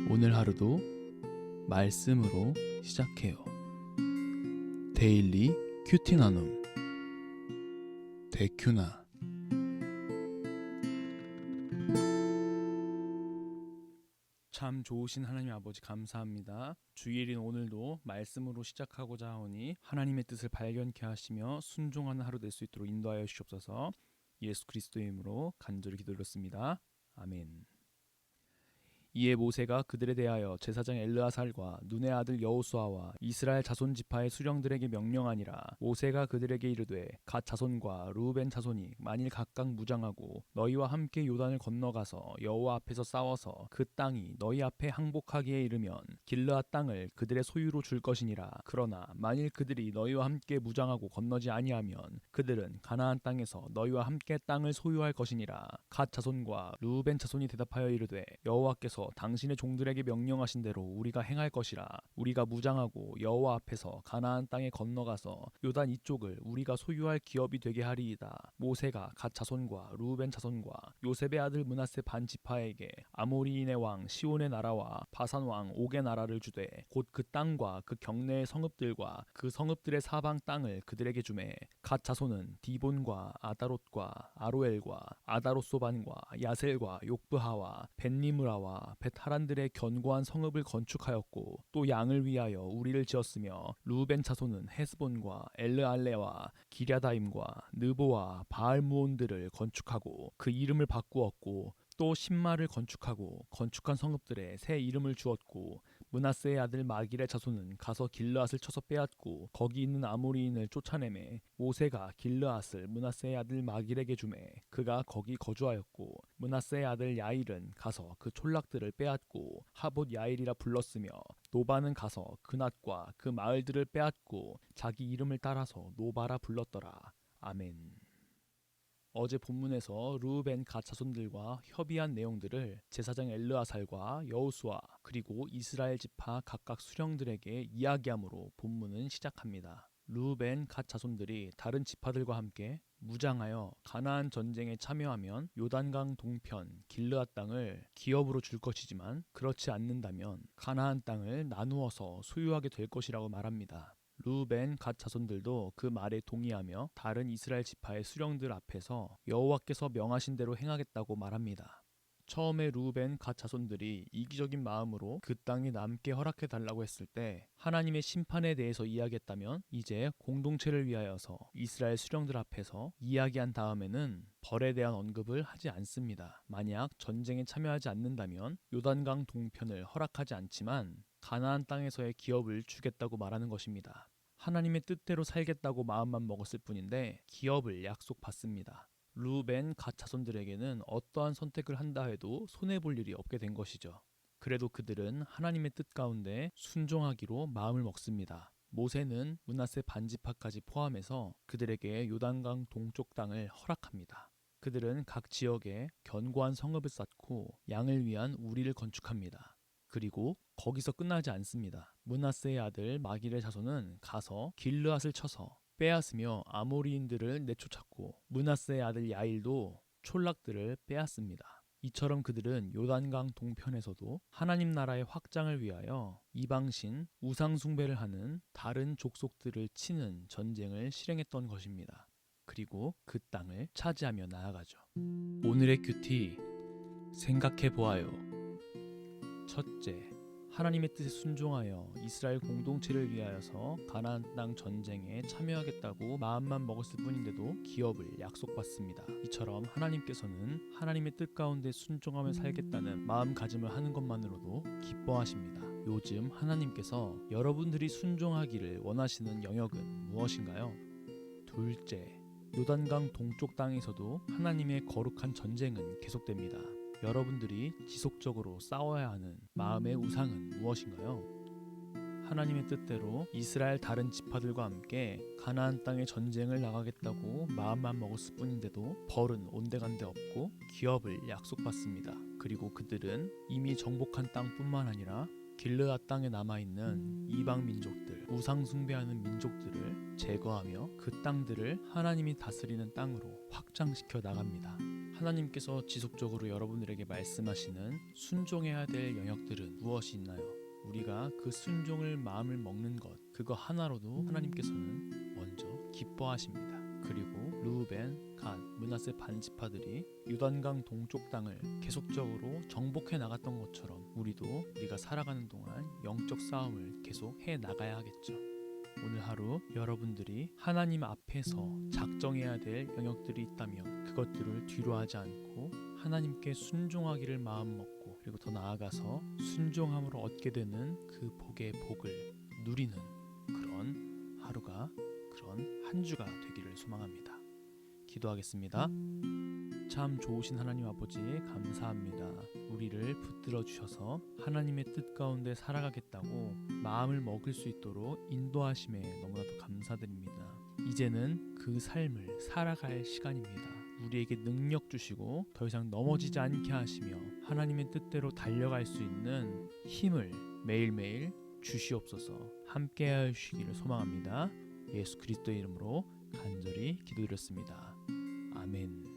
오늘 하루도 말씀으로 시작해요. 데일리 큐티 나눔 데큐나. 참 좋으신 하나님 아버지 감사합니다. 주일인 오늘도 말씀으로 시작하고자 하오니 하나님의 뜻을 발견케 하시며 순종하는 하루 될 수 있도록 인도하여 주시옵소서. 예수 그리스도의 이름으로 간절히 기도드렸습니다. 아멘. 이에 모세가 그들에 대하여 제사장 엘르아살과 눈의 아들 여호수아와 이스라엘 자손 지파의 수령들에게 명령하니라. 모세가 그들에게 이르되 갓 자손과 르우벤 자손이 만일 각각 무장하고 너희와 함께 요단을 건너가서 여호와 앞에서 싸워서 그 땅이 너희 앞에 항복하기에 이르면 길르앗 땅을 그들의 소유로 줄 것이니라. 그러나 만일 그들이 너희와 함께 무장하고 건너지 아니하면 그들은 가나안 땅에서 너희와 함께 땅을 소유할 것이니라. 갓 자손과 르우벤 자손이 대답하여 이르되 여호와께서 당신의 종들에게 명령하신 대로 우리가 행할 것이라. 우리가 무장하고 여호와 앞에서 가나안 땅에 건너가서 요단 이쪽을 우리가 소유할 기업이 되게 하리이다. 모세가 갓 자손과 르우벤 자손과 요셉의 아들 므낫세 반 지파에게 아모리인의 왕 시온의 나라와 바산 왕 옥의 나라를 주되 곧 그 땅과 그 경내의 성읍들과 그 성읍들의 사방 땅을 그들에게 주매 갓 자손은 디본과 아다롯과 아로엘과 아다롯소반과 야셀과 욕브하와 벳니므라와 벳하란들의 견고한 성읍을 건축하였고 또 양을 위하여 우리를 지었으며 르우벤 자손은 헤스본과 엘르알레와 기랴다임과 느보와 바알무온들을 건축하고 그 이름을 바꾸었고 또 신마를 건축하고 건축한 성읍들에 새 이름을 주었고 므낫세의 아들 마길의 자손은 가서 길르앗을 쳐서 빼앗고 거기 있는 아모리인을 쫓아내매 모세가 길르앗을 므낫세의 아들 마길에게 주매 그가 거기 거주하였고 므낫세의 아들 야일은 가서 그 촌락들을 빼앗고 하봇 야일이라 불렀으며 노바는 가서 그낫과 그 마을들을 빼앗고 자기 이름을 따라서 노바라 불렀더라. 아멘. 어제 본문에서 르우벤 갓 자손들과 협의한 내용들을 제사장 엘르아살과 여호수아 그리고 이스라엘 지파 각각 수령들에게 이야기함으로 본문은 시작합니다. 르우벤 갓 자손들이 다른 지파들과 함께 무장하여 가나안 전쟁에 참여하면 요단강 동편 길르앗 땅을 기업으로 줄 것이지만 그렇지 않는다면 가나안 땅을 나누어서 소유하게 될 것이라고 말합니다. 르우벤 갓 자손들도 그 말에 동의하며 다른 이스라엘 지파의 수령들 앞에서 여호와께서 명하신 대로 행하겠다고 말합니다. 처음에 르우벤 갓 자손들이 이기적인 마음으로 그 땅이 남게 허락해 달라고 했을 때 하나님의 심판에 대해서 이야기했다면 이제 공동체를 위하여서 이스라엘 수령들 앞에서 이야기한 다음에는 벌에 대한 언급을 하지 않습니다. 만약 전쟁에 참여하지 않는다면 요단강 동편을 허락하지 않지만 가나안 땅에서의 기업을 주겠다고 말하는 것입니다. 하나님의 뜻대로 살겠다고 마음만 먹었을 뿐인데 기업을 약속받습니다. 르우벤 갓 자손들에게는 어떠한 선택을 한다 해도 손해볼 일이 없게 된 것이죠. 그래도 그들은 하나님의 뜻 가운데 순종하기로 마음을 먹습니다. 모세는 므낫세 반지파까지 포함해서 그들에게 요단강 동쪽 땅을 허락합니다. 그들은 각 지역에 견고한 성읍을 쌓고 양을 위한 우리를 건축합니다. 그리고 거기서 끝나지 않습니다. 므낫세의 아들 마길의 자손은 가서 길르앗을 쳐서 빼앗으며 아모리인들을 내쫓았고 므낫세의 아들 야일도 촌락들을 빼앗습니다. 이처럼 그들은 요단강 동편에서도 하나님 나라의 확장을 위하여 이방신 우상 숭배를 하는 다른 족속들을 치는 전쟁을 실행했던 것입니다. 그리고 그 땅을 차지하며 나아가죠. 오늘의 큐티 생각해 보아요. 첫째, 하나님의 뜻에 순종하여 이스라엘 공동체를 위하여서 가나안 땅 전쟁에 참여하겠다고 마음만 먹었을 뿐인데도 기업을 약속받습니다. 이처럼 하나님께서는 하나님의 뜻 가운데 순종하며 살겠다는 마음가짐을 하는 것만으로도 기뻐하십니다. 요즘 하나님께서 여러분들이 순종하기를 원하시는 영역은 무엇인가요? 둘째, 요단강 동쪽 땅에서도 하나님의 거룩한 전쟁은 계속됩니다. 여러분들이 지속적으로 싸워야 하는 마음의 우상은 무엇인가요? 하나님의 뜻대로 이스라엘 다른 지파들과 함께 가나안 땅에 전쟁을 나가겠다고 마음만 먹었을 뿐인데도 벌은 온데간데 없고 기업을 약속받습니다. 그리고 그들은 이미 정복한 땅뿐만 아니라 길르앗 땅에 남아있는 이방 민족들, 우상 숭배하는 민족들을 제거하며 그 땅들을 하나님이 다스리는 땅으로 확장시켜 나갑니다. 하나님께서 지속적으로 여러분들에게 말씀하시는 순종해야 될 영역들은 무엇이 있나요? 우리가 그 순종을 마음을 먹는 것, 그거 하나로도 하나님께서는 먼저 기뻐하십니다. 그리고 르우벤, 갓, 므낫세 반지파들이 요단강 동쪽 땅을 계속적으로 정복해 나갔던 것처럼 우리가 살아가는 동안 영적 싸움을 계속 해 나가야 하겠죠. 오늘 하루 여러분들이 하나님 앞에서 작정해야 될 영역들이 있다면 그것들을 뒤로하지 않고 하나님께 순종하기를 마음먹고, 그리고 더 나아가서 순종함으로 얻게 되는 그 복의 복을 누리는 그런 하루가, 그런 한 주가 되기를 소망합니다. 기도하겠습니다. 참 좋으신 하나님 아버지, 감사합니다. 우리를 붙들어 주셔서 하나님의 뜻 가운데 살아가겠다고 마음을 먹을 수 있도록 인도하심에 너무나도 감사드립니다. 이제는 그 삶을 살아갈 시간입니다. 우리에게 능력 주시고 더 이상 넘어지지 않게 하시며 하나님의 뜻대로 달려갈 수 있는 힘을 매일매일 주시옵소서. 함께 하시기를 소망합니다. 예수 그리스도의 이름으로 간절히 기도드렸습니다. 아멘.